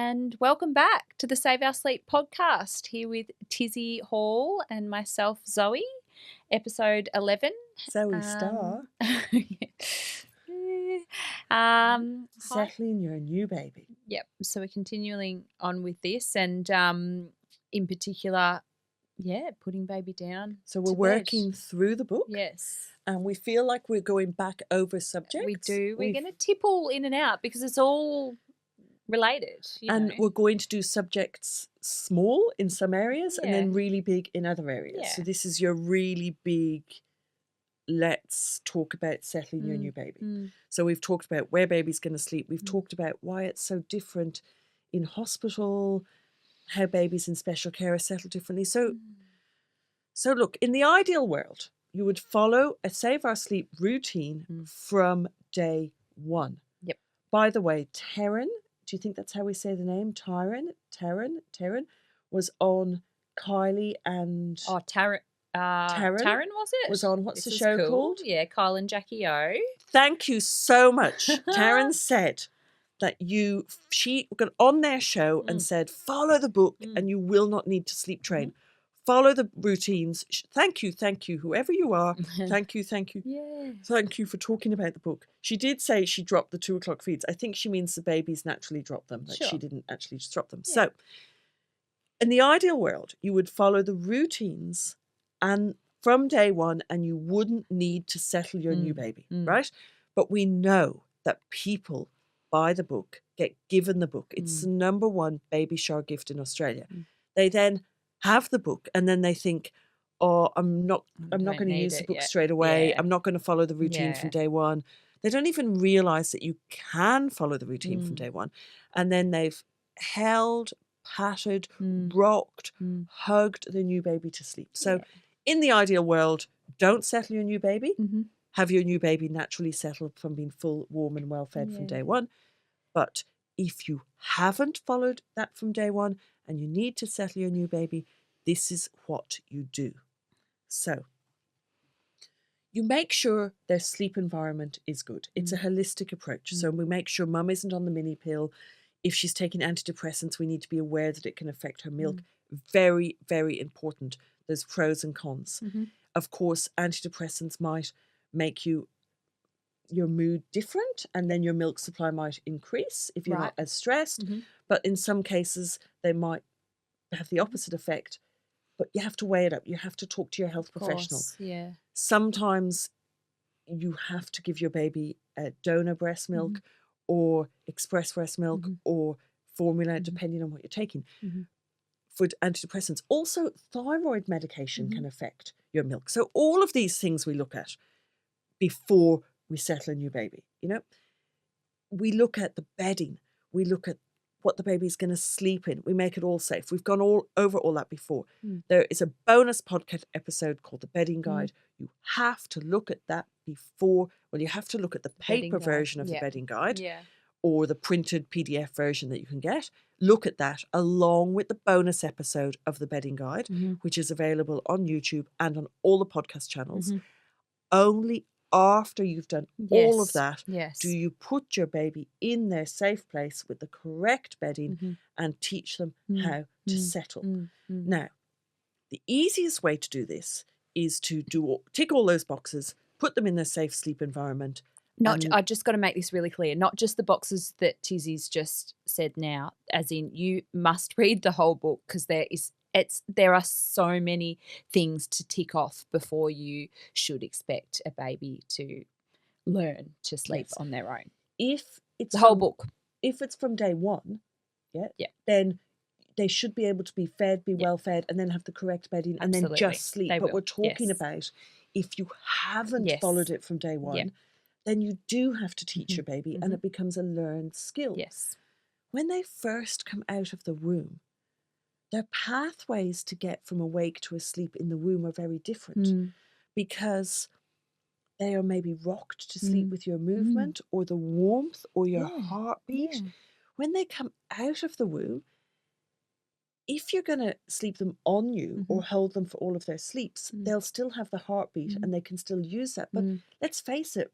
and welcome back to the Save Our Sleep podcast, here with Tizzie Hall and myself, Zoe, episode 11. Zoe Star. Settling your new baby. Yep. So we're continuing on with this, and in particular, putting baby down. So we're working through the book. Yes. And we feel like we're going back over subjects. We do. We're going to tipple in and out because it's all related. We're going to do subjects small in some areas and then really big in other areas. Yeah. So this is your really big, let's talk about settling your new baby. So we've talked about where baby's going to sleep. We've talked about why it's so different in hospital, how babies in special care are settled differently. So look, in the ideal world, you would follow a Save Our Sleep routine from day one. Yep. By the way, Taryn, do you think that's how we say the name? Taryn was on Kylie and... Oh, Taryn was it? Was on, what's the show called? Yeah, Kyle and Jackie O. Thank you so much. Taryn said that she got on their show and said, follow the book and you will not need to sleep train. Follow the routines. Thank you, whoever you are. Thank you. Yeah. Thank you for talking about the book. She did say she dropped the 2:00 feeds. I think she means the babies naturally drop them, that she didn't actually just drop them. Yeah. So in the ideal world, you would follow the routines and from day one, and you wouldn't need to settle your new baby, right? But we know that people buy the book, get given the book. It's the number one baby shower gift in Australia. They then have the book and then they think, oh, I'm not going to use the book straight away. Yeah. I'm not going to follow the routine from day one. They don't even realise that you can follow the routine from day one. And then they've held, patted, rocked, hugged the new baby to sleep. So in the ideal world, don't settle your new baby. Have your new baby naturally settled from being full, warm and well fed from day one. But if you haven't followed that from day one and you need to settle your new baby, this is what you do. So you make sure their sleep environment is good. It's a holistic approach. So we make sure mum isn't on the mini pill. If she's taking antidepressants, we need to be aware that it can affect her milk. Very, very important. There's pros and cons. Of course, antidepressants might make your mood different and then your milk supply might increase if you're not as stressed. But in some cases, they might have the opposite effect. But you have to weigh it up. You have to talk to your health professional. Yeah. Sometimes you have to give your baby donor breast milk or express breast milk or formula, depending on what you're taking. For antidepressants. Also, thyroid medication can affect your milk. So all of these things we look at before we settle a new baby. We look at the bedding. We look at what the baby's going to sleep in. We make it all safe. We've gone over all that before. There is a bonus podcast episode called The Bedding Guide. You have to look at that before. Well, you have to look at the paper version of the bedding guide or the printed PDF version that you can get. Look at that along with the bonus episode of The Bedding Guide, which is available on YouTube and on all the podcast channels. Only after you've done all of that, do you put your baby in their safe place with the correct bedding and teach them how to settle. Now, the easiest way to do this is to tick all those boxes, put them in their safe sleep environment. I just got to make this really clear. Not just the boxes that Tizzie's just said now, as in you must read the whole book because there are so many things to tick off before you should expect a baby to learn to sleep on their own. If it's the whole book. If it's from day one, then they should be able to be fed, be well fed, and then have the correct bedding and then just sleep. But we're talking about if you haven't followed it from day one, then you do have to teach your baby and it becomes a learned skill. Yes. When they first come out of the womb, their pathways to get from awake to asleep in the womb are very different because they are maybe rocked to sleep with your movement or the warmth or your heartbeat. When they come out of the womb, if you're going to sleep them on you or hold them for all of their sleeps, they'll still have the heartbeat and they can still use that. But let's face it,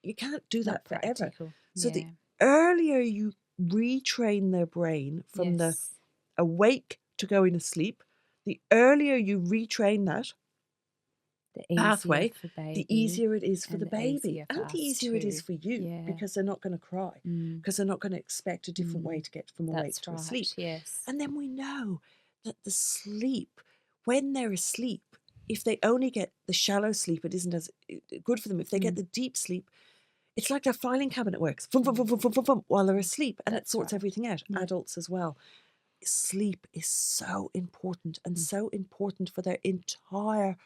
you can't do that forever. Practical. So the earlier you retrain their brain from the Yes. awake to going to sleep. The earlier you retrain that The easier pathway, for baby, the easier it is for and the the baby. easier for And the us easier it is too. for you Yeah. because they're not going to cry, because they're not going to expect a different way to get from awake That's to right. asleep. Yes. And then we know that the sleep, when they're asleep, if they only get the shallow sleep, it isn't as good for them. If they get the deep sleep, it's like their filing cabinet works while they're asleep, and it That's sorts right. everything out. Yeah. Adults as well. Sleep is so important, and so important for their entire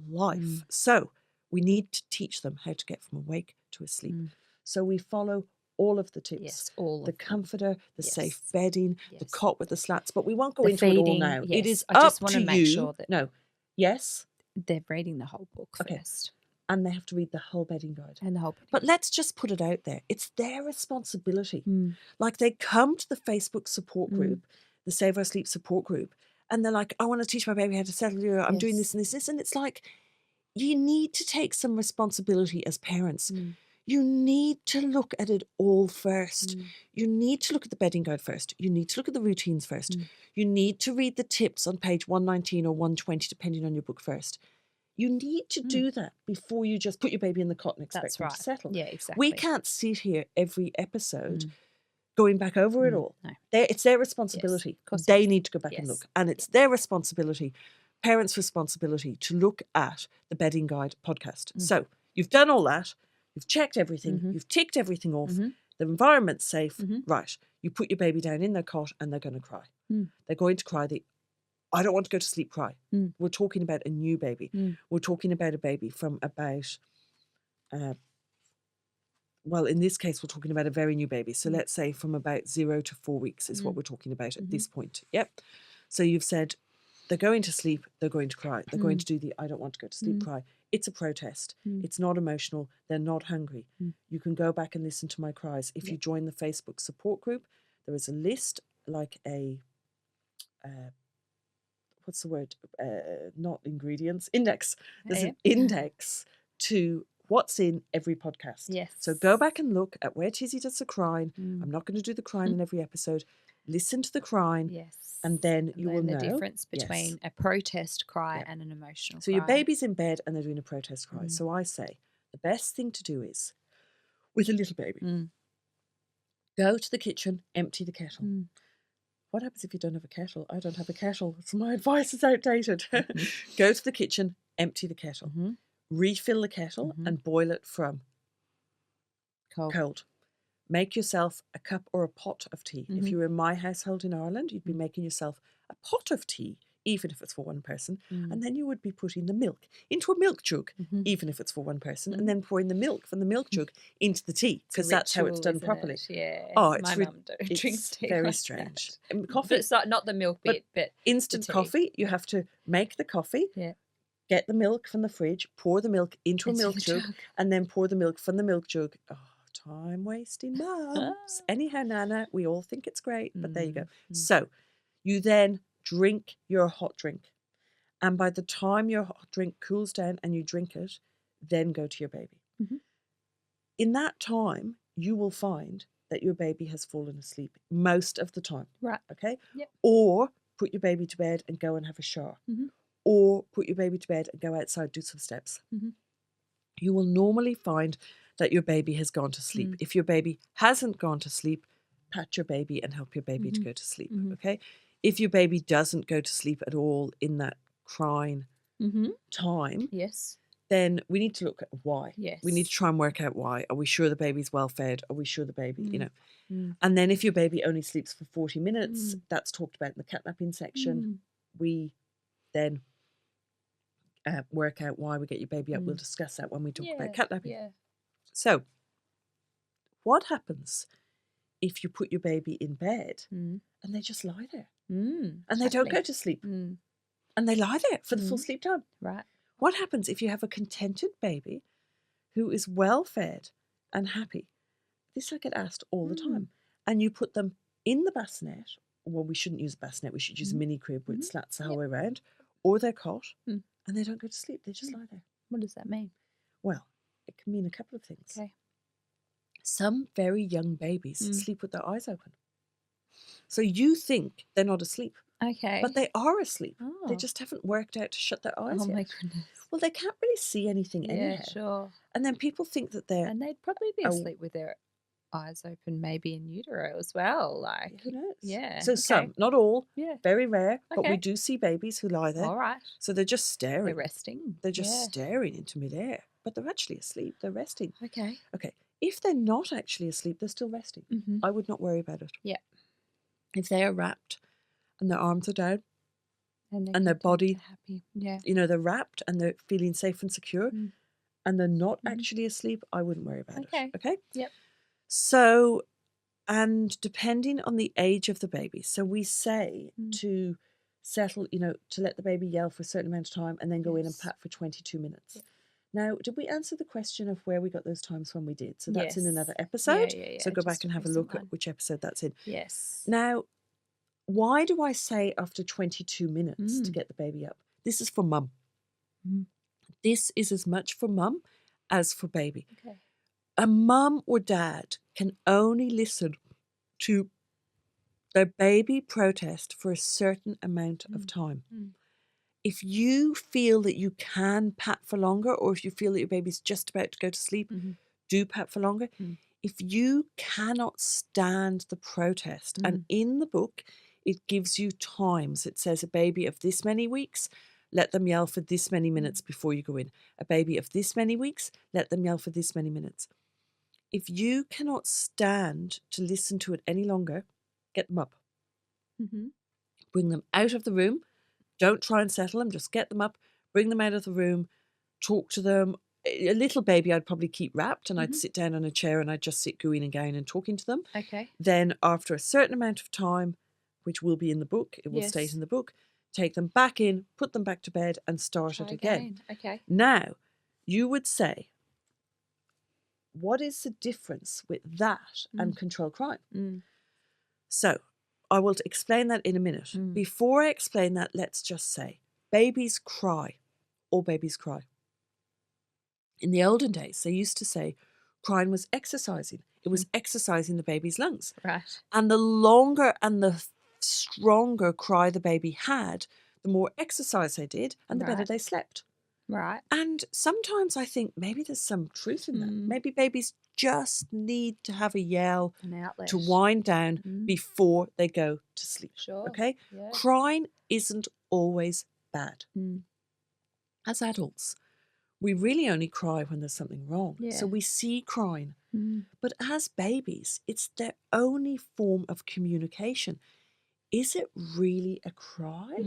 life. So we need to teach them how to get from awake to asleep. So we follow all of the tips. Yes, all the of them. comforter, the safe Yes. bedding, the Yes. cot with the slats, but we won't go The into it all feeding, now. It yes. is I just up want to to make you. sure that No. Yes. they're reading the whole book Okay. first. And they have to read the whole bedding guide. And the whole bedding But let's just put it out there. It's their responsibility. Like they come to the Facebook support group, the Save Our Sleep support group, and they're like, I want to teach my baby how to settle you. I'm doing this and this. And it's like, you need to take some responsibility as parents. You need to look at it all first. You need to look at the bedding guide first. You need to look at the routines first. You need to read the tips on page 119 or 120, depending on your book first. You need to do that before you just put your baby in the cot and expect them to settle. Yeah, exactly. We can't sit here every episode going back over it all. No. It's their responsibility. Yes, they need to go back and look. And it's their responsibility, parents' responsibility, to look at the Bedding Guide podcast. So you've done all that. You've checked everything. You've ticked everything off. The environment's safe. Right. You put your baby down in their cot and they're going to cry. They're going to cry. I don't want to go to sleep, cry. We're talking about a new baby. We're talking about a baby from about, well, in this case, we're talking about a very new baby. So let's say from about 0 to 4 weeks is what we're talking about at this point. Yep. So you've said they're going to sleep, they're going to cry. They're going to do the I don't want to go to sleep cry. It's a protest. It's not emotional. They're not hungry. You can go back and listen to my cries. If you join the Facebook support group, there is a list, like a... what's the word? Not ingredients, index. There's an index to what's in every podcast. Yes. So go back and look at where Tizzie does the crying. I'm not going to do the crying in every episode. Listen to the crying. Yes. And then you will know the difference between a protest cry and an emotional so cry. your baby's in bed and they're doing a protest cry. So I say the best thing to do is, with a little baby, go to the kitchen, empty the kettle. What happens if you don't have a kettle? I don't have a kettle, so my advice is outdated. Go to the kitchen, empty the kettle, refill the kettle and boil it from cold. Make yourself a cup or a pot of tea. If you were in my household in Ireland, you'd be making yourself a pot of tea, even if it's for one person, and then you would be putting the milk into a milk jug, even if it's for one person, and then pouring the milk from the milk jug into the tea, because that's how it's done properly. Yeah. Oh, it's my mum drinks tea very like strange. That. Coffee, but not the milk bit, but instant coffee. You have to make the coffee. Yeah. Get the milk from the fridge, pour the milk into a milk jug, and then pour the milk from the milk jug. Oh, time wasting mums. Anyhow, Nana, we all think it's great, but there you go. So you then drink your hot drink. And by the time your hot drink cools down and you drink it, then go to your baby. In that time, you will find that your baby has fallen asleep most of the time. Right. Okay? Yep. Or put your baby to bed and go and have a shower. Or put your baby to bed and go outside, do some steps. You will normally find that your baby has gone to sleep. If your baby hasn't gone to sleep, pat your baby and help your baby to go to sleep, okay? If your baby doesn't go to sleep at all in that crying time, then we need to look at why. We need to try and work out why. Are we sure the baby's well fed? Are we sure the baby, you know? And then if your baby only sleeps for 40 minutes, that's talked about in the catnapping section. We then work out why we get your baby up. We'll discuss that when we talk about catnapping. So what happens if you put your baby in bed and they just lie there and they don't go to sleep and they lie there for the full sleep time? Right. What happens if you have a contented baby who is well fed and happy? This I get asked all the time. And you put them in the bassinet. Well, we shouldn't use a bassinet. We should use a mini crib with slats the whole way around, or their cot, and they don't go to sleep. They just lie there. What does that mean? Well, it can mean a couple of things. Okay. Some very young babies Mm. sleep with their eyes open. So you think they're not asleep, Okay. but they are asleep. They Oh. just haven't worked out to shut their eyes Oh yet. my goodness. Well, they can't really see anything Yeah, anyhow. sure. And then people think that they're... And they'd probably be asleep with their eyes open, maybe in utero as well. Like, who knows? yeah. So okay. some, not all, Yeah. very rare, but we Okay. do see babies who lie there. All right. So they're just staring. They're resting. They're just Yeah. staring into midair, but they're actually asleep. They're resting. Okay. Okay. If they're not actually asleep, they're still resting. Mm-hmm. I would not worry about it. Yeah. If they are wrapped and their arms are down And their body, happy. Yeah. you know, they're wrapped and they're feeling safe and secure and they're not Mhm. actually asleep, I wouldn't worry about Okay. it. Okay? Yep. So, and depending on the age of the baby, so we say to settle, you know, to let the baby yell for a certain amount of time and then go in and Yes. pat for 22 minutes. Yep. Now, did we answer the question of where we got those times when we did? So that's in Yes. another episode. Yeah. So go back Just and a have a recent look at one. which episode that's in. Yes. Now, why do I say after 22 minutes to get the baby up? This is for mum. Mm. This is as much for mum as for baby. Okay. A mum or dad can only listen to their baby protest for a certain amount of time. If you feel that you can pat for longer, or if you feel that your baby's just about to go to sleep, do pat for longer. If you cannot stand the protest, and in the book, it gives you times. It says a baby of this many weeks, let them yell for this many minutes before you go in. A baby of this many weeks, let them yell for this many minutes. If you cannot stand to listen to it any longer, get them up. Bring them out of the room. Don't try and settle them. Just get them up, bring them out of the room, talk to them. A little baby I'd probably keep wrapped and I'd sit down on a chair and I'd just sit gooing and gowing and talking to them. Okay. Then after a certain amount of time, which will be in the book, it will state in the book, take them back in, put them back to bed and start it again. Okay. Now, you would say, what is the difference with that and control crying? So, I will explain that in a minute. Before I explain that, let's just say, babies cry. All babies cry. In the olden days, they used to say crying was exercising. It was exercising the baby's lungs. Right. And the longer and the stronger cry the baby had, the more exercise they did and the better they slept. Right. And sometimes I think maybe there's some truth in that. Maybe babies just need to have a yell, an outlet, to wind down before they go to sleep. Sure. Okay? Yeah. Crying isn't always bad. As adults, we really only cry when there's something wrong. Yeah. So we see crying. But as babies, it's their only form of communication. Is it really a cry?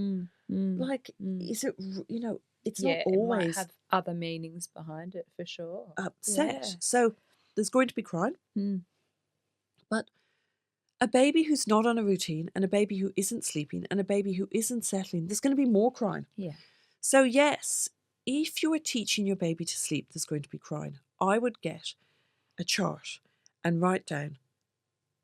Like, is it, you know, it's not always... it might have other meanings behind it for sure. Upset. Yeah. So there's going to be crying. But a baby who's not on a routine and a baby who isn't sleeping and a baby who isn't settling, there's going to be more crying. Yeah. So yes, if you are teaching your baby to sleep, there's going to be crying. I would get a chart and write down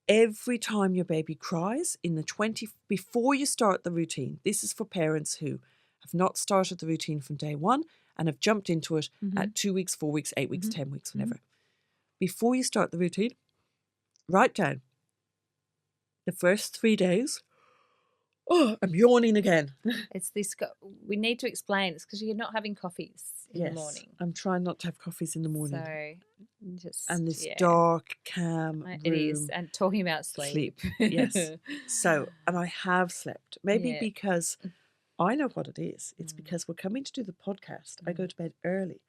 every time your baby cries in the 20, before you start the routine. This is for parents who have not started the routine from day one and have jumped into it at 2 weeks, 4 weeks, 8 weeks, 10 weeks, whenever. Before you start the routine, write down the first 3 days. Oh, I'm yawning again. It's this. We need to explain. It's because you're not having coffees in the morning. I'm trying not to have coffees in the morning. So just and this dark, calm room. It is. And talking about sleep. Yes. So, and I have slept. Maybe because I know what it is. It's because we're coming to do the podcast. I go to bed early.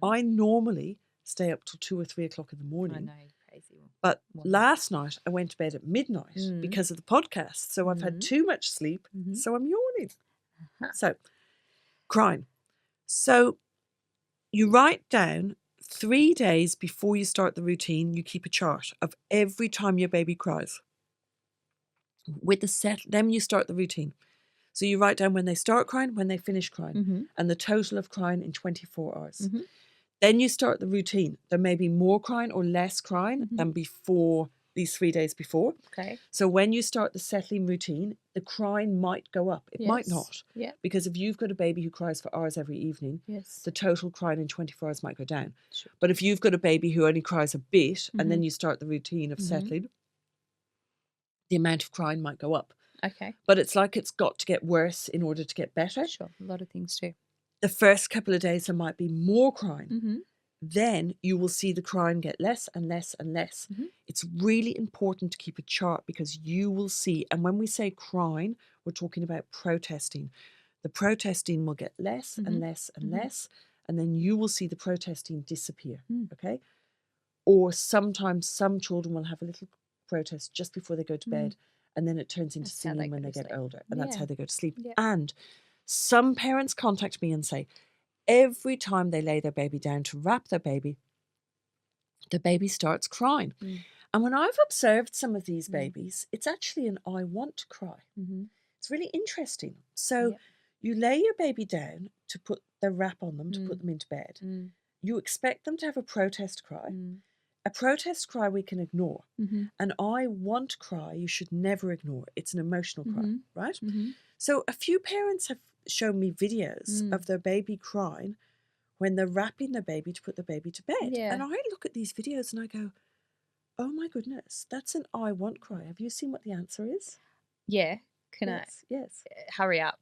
I normally stay up till 2 or 3 o'clock in the morning. I know, crazy one. But last night I went to bed at midnight because of the podcast. So I've had too much sleep. So I'm yawning. So, crying. So you write down 3 days before you start the routine, you keep a chart of every time your baby cries. With the set, then you start the routine. So you write down when they start crying, when they finish crying, and the total of crying in 24 hours. Then you start the routine. There may be more crying or less crying than before these 3 days before. Okay. So when you start the settling routine, the crying might go up. It might not. Yeah. Because if you've got a baby who cries for hours every evening, the total crying in 24 hours might go down. Sure. But if you've got a baby who only cries a bit and then you start the routine of settling, the amount of crying might go up. Okay. But it's like it's got to get worse in order to get better. Sure. A lot of things too. The first couple of days there might be more crying. Then you will see the crying get less and less and less. It's really important to keep a chart because you will see, and when we say crying, we're talking about protesting. The protesting will get less and less and less, and then you will see the protesting disappear, okay? Or sometimes some children will have a little protest just before they go to bed, and then it turns into singing when they get older, and that's how they go to sleep. And some parents contact me and say, every time they lay their baby down to wrap their baby, the baby starts crying. And when I've observed some of these babies, it's actually an I want to cry. It's really interesting. So you lay your baby down to put the wrap on them, to put them into bed. You expect them to have a protest cry. A protest cry we can ignore. An I want cry you should never ignore. It's an emotional cry, right? So a few parents have shown me videos of their baby crying when they're wrapping their baby to put the baby to bed. And I look at these videos and I go, oh my goodness, that's an I want cry. Have you seen what the answer is? Yeah. Can I? Yes. Hurry up.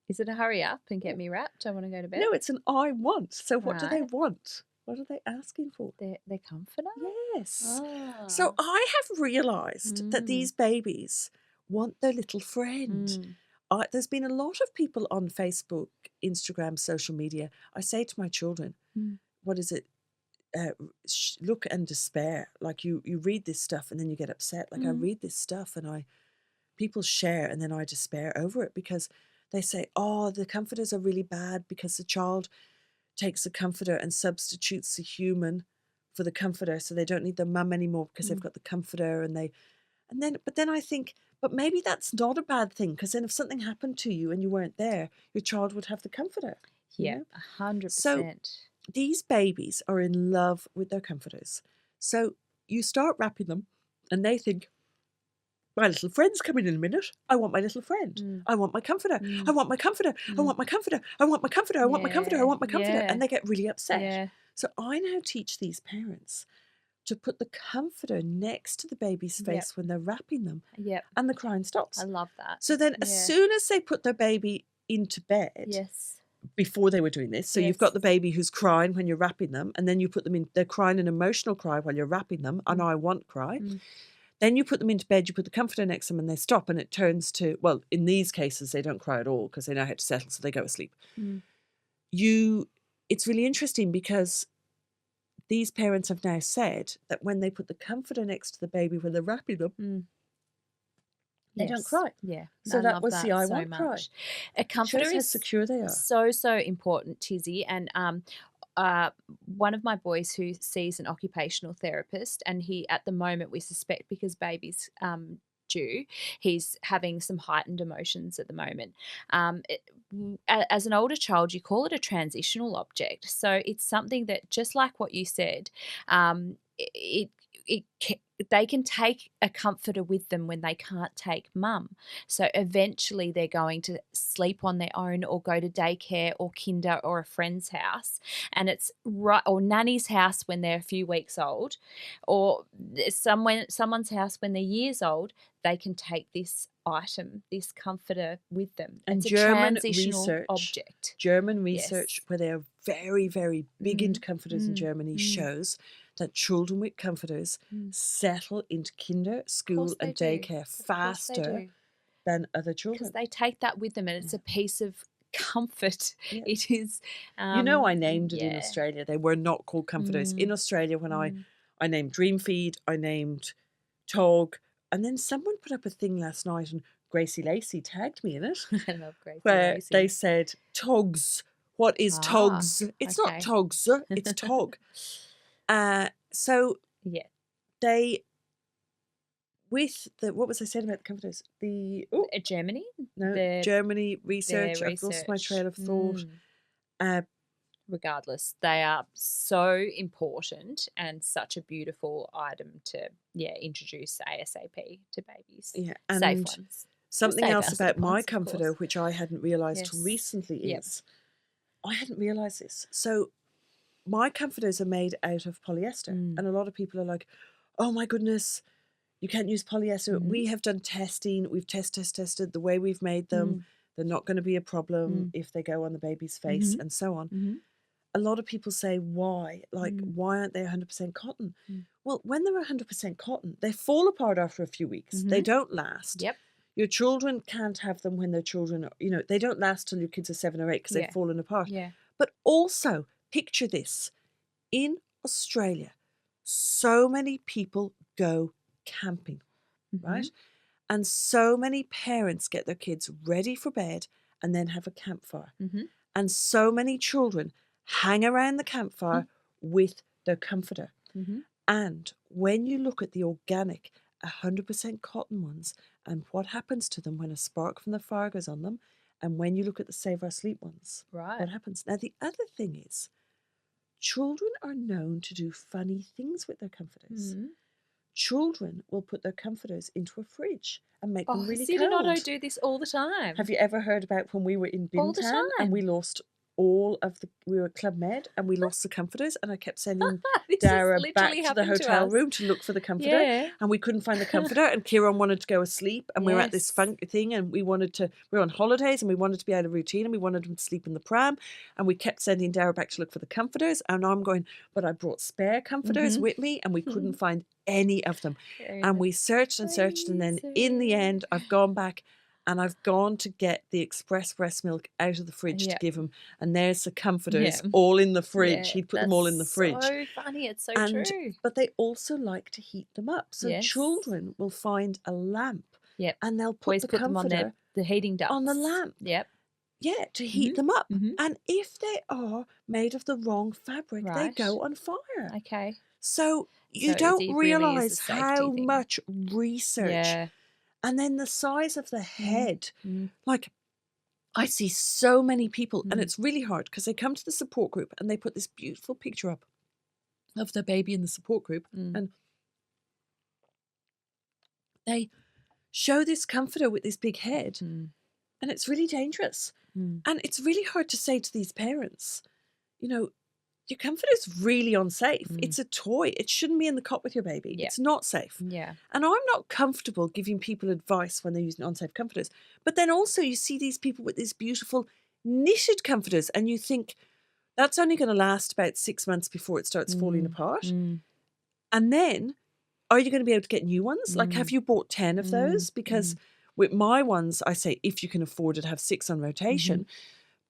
Is it a hurry up and get me wrapped? I want to go to bed. No, it's an I want. So what do they want? What are they asking for? Their comforter? Yes. So I have realised that these babies want their little friend. There's been a lot of people on Facebook, Instagram, social media. I say to my children, what is it? Look and despair. Like you read this stuff and then you get upset. Like I read this stuff and people share and then I despair over it because they say, oh, the comforters are really bad because the child takes a comforter and substitutes the human for the comforter, so they don't need their mum anymore because they've got the comforter but then I think, but maybe that's not a bad thing because then if something happened to you and you weren't there, your child would have the comforter. Yeah, 100%. So these babies are in love with their comforters. So you start wrapping them and they think, my little friend's coming in a minute. I want my little friend. I want my comforter. I want my comforter. I want my comforter. I want my comforter. I want my comforter. I want my comforter. And they get really upset. So I now teach these parents to put the comforter next to the baby's face when they're wrapping them. And the crying stops. I love that. So then as soon as they put their baby into bed, before they were doing this, so you've got the baby who's crying when you're wrapping them, and then you put them in, they're crying an emotional cry while you're wrapping them, an I want cry. Then you put them into bed, you put the comforter next to them and they stop and it turns to, well, in these cases, they don't cry at all because they know how to settle, so they go asleep. It's really interesting because these parents have now said that when they put the comforter next to the baby when they're wrapping them, they don't cry. So that was the I want cry. A comforter shows how is secure they are. So important, Tizzie. And one of my boys who sees an occupational therapist, and he, at the moment, we suspect because baby's due, he's having some heightened emotions at the moment. As an older child, you call it a transitional object. So it's something that, just like what you said, they can take a comforter with them when they can't take mum. So eventually they're going to sleep on their own or go to daycare or kinder or a friend's house, and it's right, or nanny's house when they're a few weeks old, or someone's house when they're years old. They can take this item, this comforter, with them. And it's German a transitional research, object. German research, where they are very, very big into comforters in Germany, shows that children with comforters settle into kinder, school and daycare faster than other children. Because they take that with them and it's a piece of comfort. It is. I named it in Australia. They were not called comforters. In Australia, when I named Dream Feed, I named Tog, and then someone put up a thing last night and Gracie Lacey tagged me in it. I love Gracie where Lacey. They said, Togs. What is Togs? It's not Togs, it's Tog. So they, with the, what was I saying about the comforters? Germany? No, Germany research. I've lost my trail of thought. regardless. They are so important and such a beautiful item to, introduce ASAP to babies. Yeah, Safe and ones. something Safe else about outside my ones, of comforter, course. which I hadn't realised till Yes. recently, Yep. is I hadn't realised this. So my comforters are made out of polyester, and a lot of people are like, "Oh my goodness, you can't use polyester." We have done testing. We've tested the way we've made them. They're not going to be a problem if they go on the baby's face and so on. A lot of people say, why? Like, why aren't they 100% cotton? Well, when they're 100% cotton, they fall apart after a few weeks. They don't last. Yep. Your children can't have them when their children are, they don't last till your kids are 7 or 8 because they've fallen apart. Yeah. But also, picture this. In Australia, so many people go camping, right? And so many parents get their kids ready for bed and then have a campfire. And so many children hang around the campfire with their comforter. And when you look at the organic 100% cotton ones and what happens to them when a spark from the fire goes on them, and when you look at the Save Our Sleep ones, what happens? Now, the other thing is, children are known to do funny things with their comforters. Children will put their comforters into a fridge and make them really Sid cold. and Otto do this all the time. Have you ever heard about when we were in All the Bintan and time. we lost we were at Club Med and we lost the comforters, and I kept sending This Dara has back literally to the happened to hotel us. room to look for the comforter, Yeah. and we couldn't find the comforter, and Kieran wanted to go asleep, and we were at this fun thing, and we were on holidays, and we wanted to be out of routine, and we wanted him to sleep in the pram, and we kept sending Dara back to look for the comforters, and I'm going, but I brought spare comforters with me, and we couldn't find any of them. And we searched and searched, and then in the end, I've gone back and I've gone to get the express breast milk out of the fridge to give him. And there's the comforters all in the fridge. He'd put them all in the fridge. So funny. It's so true. But they also like to heat them up. So children will find a lamp and they'll put the them on comforter the heating ducts. on the lamp. Yep. Yeah, to heat them up. And if they are made of the wrong fabric, they go on fire. Okay. So you don't realise how much research. Yeah. And then the size of the head. Like, I see so many people, and it's really hard because they come to the support group and they put this beautiful picture up of their baby in the support group. And they show this comforter with this big head. And it's really dangerous. And it's really hard to say to these parents, your comforter is really unsafe. It's a toy. It shouldn't be in the cot with your baby. It's not safe. Yeah. And I'm not comfortable giving people advice when they're using unsafe comforters. But then also you see these people with these beautiful knitted comforters and you think that's only going to last about 6 months before it starts falling apart. And then are you going to be able to get new ones? Like, have you bought 10 of those? Because with my ones, I say if you can afford it, have 6 on rotation.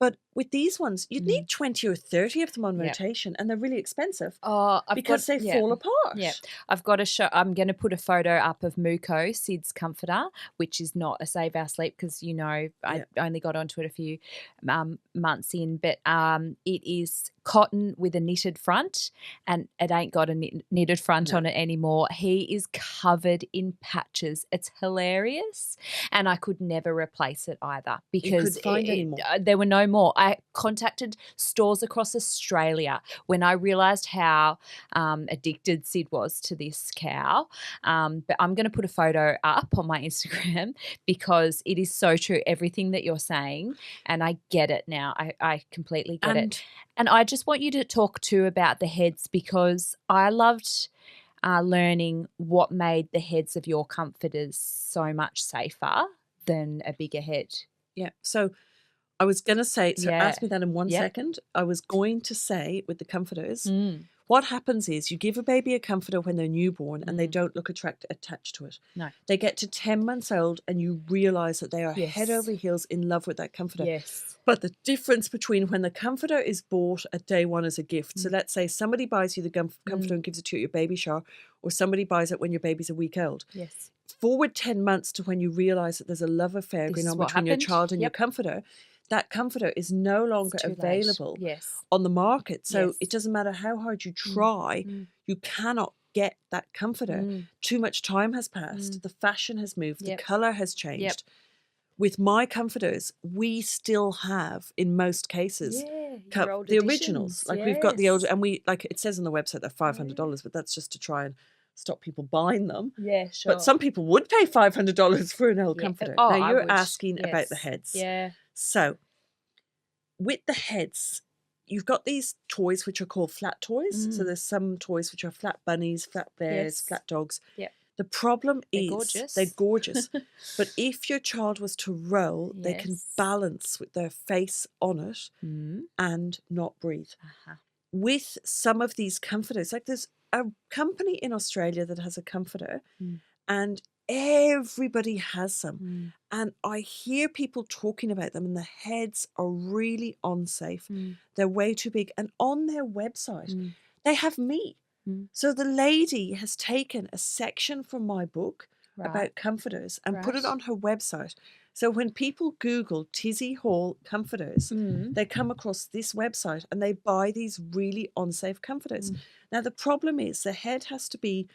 But with these ones, you'd need 20 or 30 of them on rotation, and they're really expensive because they fall apart. Yeah, I've got to show. I'm going to put a photo up of Muko, Sid's comforter, which is not a Save Our Sleep because I only got onto it a few months in, but it is cotton with a knitted front, and it ain't got a knitted front on it anymore. He is covered in patches. It's hilarious, and I could never replace it either because you could find any more. There were no more. I contacted stores across Australia when I realised how addicted Sid was to this cow. But I'm going to put a photo up on my Instagram because it is so true, everything that you're saying, and I get it now. I completely get it. And I just want you to talk too about the heads because I loved learning what made the heads of your comforters so much safer than a bigger head. Yeah. So I was going to say, ask me that in one second. I was going to say with the comforters, what happens is you give a baby a comforter when they're newborn and they don't look attached to it. No. They get to 10 months old and you realise that they are head over heels in love with that comforter. Yes. But the difference between when the comforter is bought at day one as a gift, so let's say somebody buys you the comforter and gives it to you at your baby shower, or somebody buys it when your baby's a week old. Yes. Forward 10 months to when you realise that there's a love affair going on between your child and your comforter, that comforter is no longer available on the market. So it doesn't matter how hard you try, you cannot get that comforter. Too much time has passed. The fashion has moved. The colour has changed. With my comforters, we still have, in most cases, year-old the editions. originals. Like we've got the old, Yes. and we like it says on the website they're $500, but that's just to try and stop people buying them. Yeah, sure. But some people would pay $500 for an old Yeah. comforter. Oh, Now I you're would. asking about the Yes. heads. Yeah. So with the heads, you've got these toys which are called flat toys. So there's some toys which are flat bunnies, flat bears, Yes. flat dogs. Yep. The problem They're is gorgeous. they're gorgeous. But if your child was to roll, they can Yes. balance with their face on it and not breathe. Uh-huh. With some of these comforters, like there's a company in Australia that has a comforter and everybody has some. And I hear people talking about them and the heads are really unsafe. They're way too big. And on their website, they have me. So the lady has taken a section from my book about comforters and put it on her website. So when people Google Tizzie Hall comforters, they come across this website and they buy these really unsafe comforters. Now the problem is the head has to be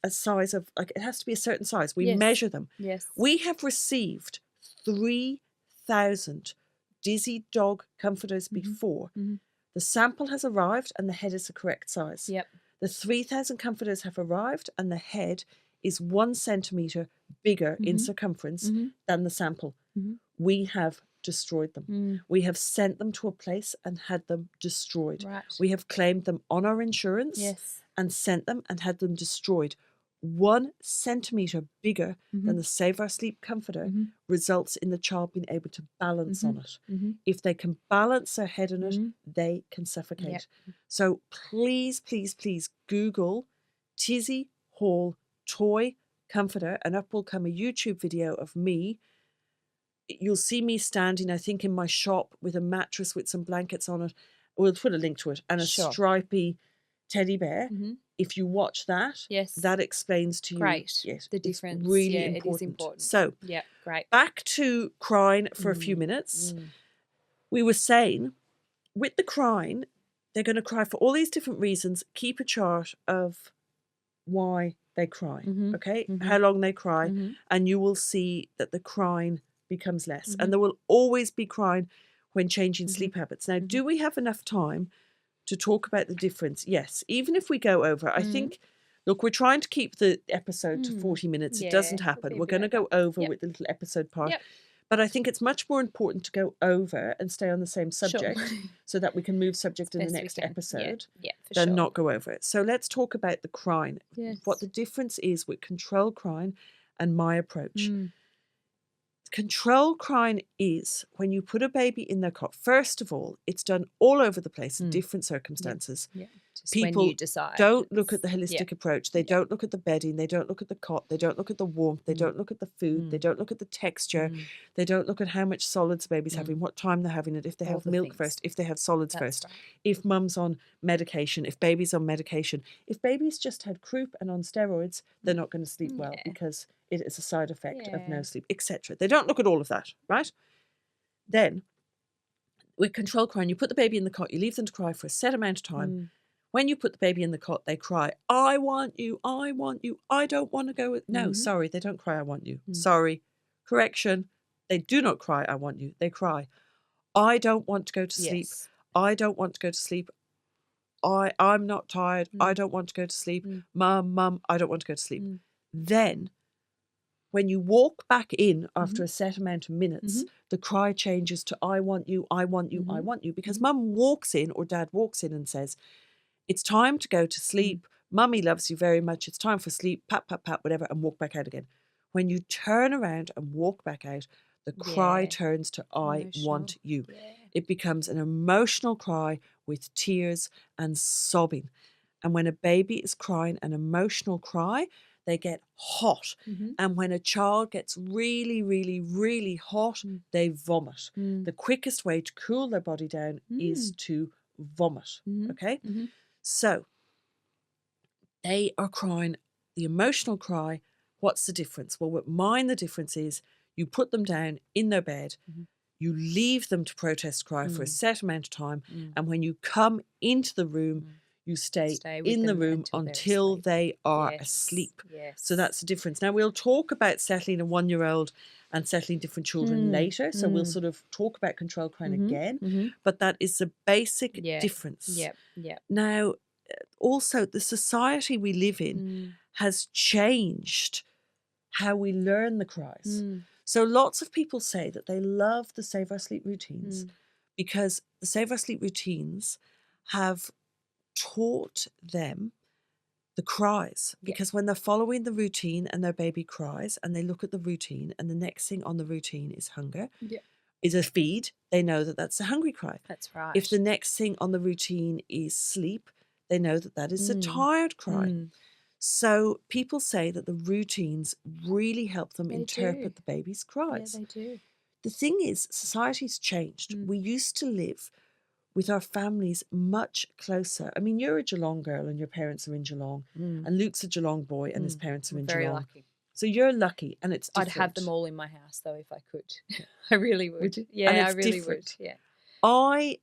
a size of, like, it has to be a certain size. We measure them. Yes. We have received 3,000 Dizzy dog comforters before. The sample has arrived and the head is the correct size. Yep. The 3,000 comforters have arrived and the head is 1 centimetre bigger in circumference than the sample. We have destroyed them. We have sent them to a place and had them destroyed. Right. We have claimed them on our insurance and sent them and had them destroyed. 1 centimetre bigger than the Save Our Sleep comforter results in the child being able to balance on it. If they can balance their head on it, they can suffocate. So please, please, please Google Tizzie Hall toy comforter and up will come a YouTube video of me. You'll see me standing, I think, in my shop with a mattress with some blankets on it. We'll put a link to it. And a stripy teddy bear. If you watch that, that explains to you the difference. It's really important. It is important. So great. Back to crying for a few minutes. We were saying with the crying, they're going to cry for all these different reasons. Keep a chart of why they cry, okay? How long they cry, and you will see that the crying becomes less. And there will always be crying when changing sleep habits. Now, do we have enough time to talk about the difference? Yes. Even if we go over, I think, look, we're trying to keep the episode to 40 minutes. It doesn't happen. We're going to go over with the little episode part. But I think it's much more important to go over and stay on the same subject so that we can move subject in the next episode than not go over it. So let's talk about the crying, what the difference is with control crying and my approach. Control crying is when you put a baby in their cot. First of all, it's done all over the place in different circumstances. People when you decide. Don't look at the holistic approach. They don't look at the bedding. They don't look at the cot. They don't look at the warmth. They don't look at the food. They don't look at the texture. They don't look at how much solids baby's having, what time they're having it, if they have milk first, if they have solids first, if mum's on medication, if baby's on medication. If baby's just had croup and on steroids, they're not going to sleep well because it is a side effect of no sleep, etc. They don't look at all of that, right? Then, with control crying, you put the baby in the cot, you leave them to cry for a set amount of time. When you put the baby in the cot, they cry, I want you, I want you, I don't want to go with... No, sorry, they don't cry, I want you. Sorry. Correction. They do not cry, I want you. They cry, I don't want to go to sleep. I don't want to go to sleep. I'm not tired. I don't want to go to sleep. Mum, I don't want to go to sleep. Then, when you walk back in after a set amount of minutes, the cry changes to I want you, I want you, I want you. Because mum walks in or dad walks in and says, it's time to go to sleep. Mummy loves you very much. It's time for sleep. Pat, pat, pat, whatever, and walk back out again. When you turn around and walk back out, the cry turns to I want you. It becomes an emotional cry with tears and sobbing. And when a baby is crying an emotional cry, they get hot. And when a child gets really, really, really hot, they vomit. The quickest way to cool their body down is to vomit. Okay? So they are crying the emotional cry. What's the difference? Well, with mine, the difference is you put them down in their bed, you leave them to protest cry for a set amount of time, and when you come into the room, you stay with in the them room until they are Yes, asleep. Yes. So that's the difference. Now, we'll talk about settling a 1-year-old and settling different children later. So we'll sort of talk about control crying again. But that is the basic difference. Yeah. Now, also, the society we live in has changed how we learn the cries. So lots of people say that they love the Save Our Sleep routines because the Save Our Sleep routines have taught them the cries. Because when they're following the routine and their baby cries and they look at the routine and the next thing on the routine is hunger, is a feed, they know that that's a hungry cry. That's right. If the next thing on the routine is sleep, they know that that is a tired cry. So people say that the routines really help them interpret the baby's cries. Yeah, they do. The thing is, society's changed. We used to live with our families much closer. I mean, you're a Geelong girl and your parents are in Geelong, and Luke's a Geelong boy and his parents are in very Geelong. Lucky. So you're lucky, and it's different. I'd have them all in my house, though, if I could. I really would. Yeah, and it's I really different. would. Yeah. I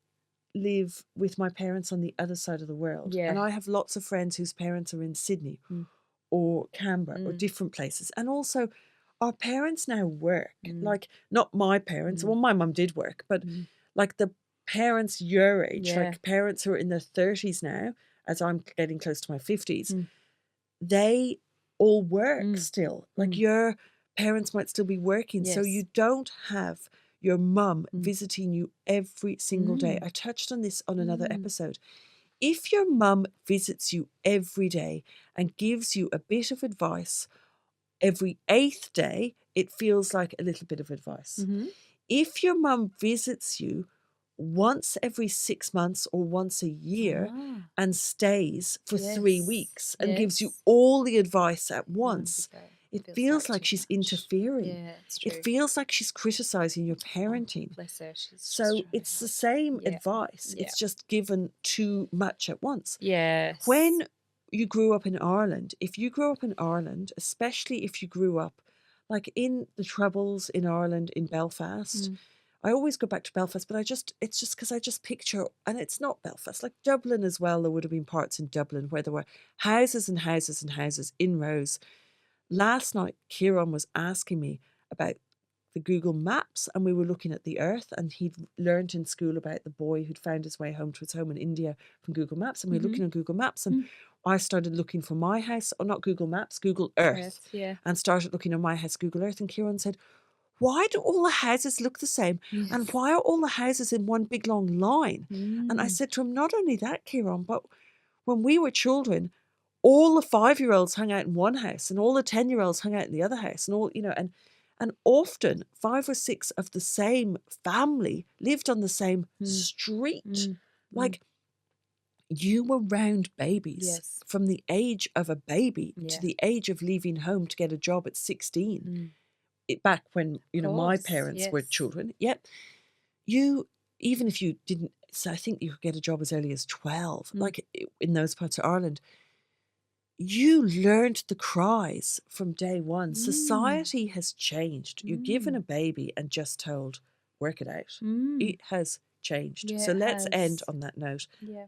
live with my parents on the other side of the world, Yeah. and I have lots of friends whose parents are in Sydney or Canberra or different places. And also, our parents now work. Like, not my parents. Well, my mum did work, but like the parents your age, like parents who are in their 30s now, as I'm getting close to my 50s, they all work still. Like your parents might still be working. So you don't have your mum visiting you every single day. I touched on this on another episode. If your mum visits you every day and gives you a bit of advice every 8th day, it feels like a little bit of advice. If your mum visits you once every 6 months or once a year and stays for 3 weeks and gives you all the advice at once, it feels like she's interfering. Yeah, it's true. It feels like she's criticizing your parenting. Bless her. She's So it's the same advice. It's just given too much at once. Yes. When you grew up in Ireland, if you grew up in Ireland, especially if you grew up like in the Troubles in Ireland, in Belfast, I always go back to Belfast, but it's just because I just picture, and it's not Belfast, like Dublin as well. There would have been parts in Dublin where there were houses and houses and houses in rows. Last night, Kieran was asking me about the Google Maps, and we were looking at the Earth, and he'd learnt in school about the boy who'd found his way home to his home in India from Google Maps, and we were looking on Google Maps, and I started looking for my house, or not Google Maps, Google Earth, and started looking on my house, Google Earth, and Kieran said, why do all the houses look the same? Yes. And why are all the houses in one big long line? And I said to him, not only that, Kieran, but when we were children, all the 5-year-olds hung out in one house and all the 10-year-olds hung out in the other house, and all, you know, and often 5 or 6 of the same family lived on the same street. Like, you were round babies from the age of a baby to the age of leaving home to get a job at 16. Back when, you know, my parents were children. You, even if you didn't, so I think you could get a job as early as 12, like in those parts of Ireland. You learned the cries from day one. Society has changed. You're given a baby and just told, work it out. It has changed. Yeah, so it let's has. end on that note. Yeah.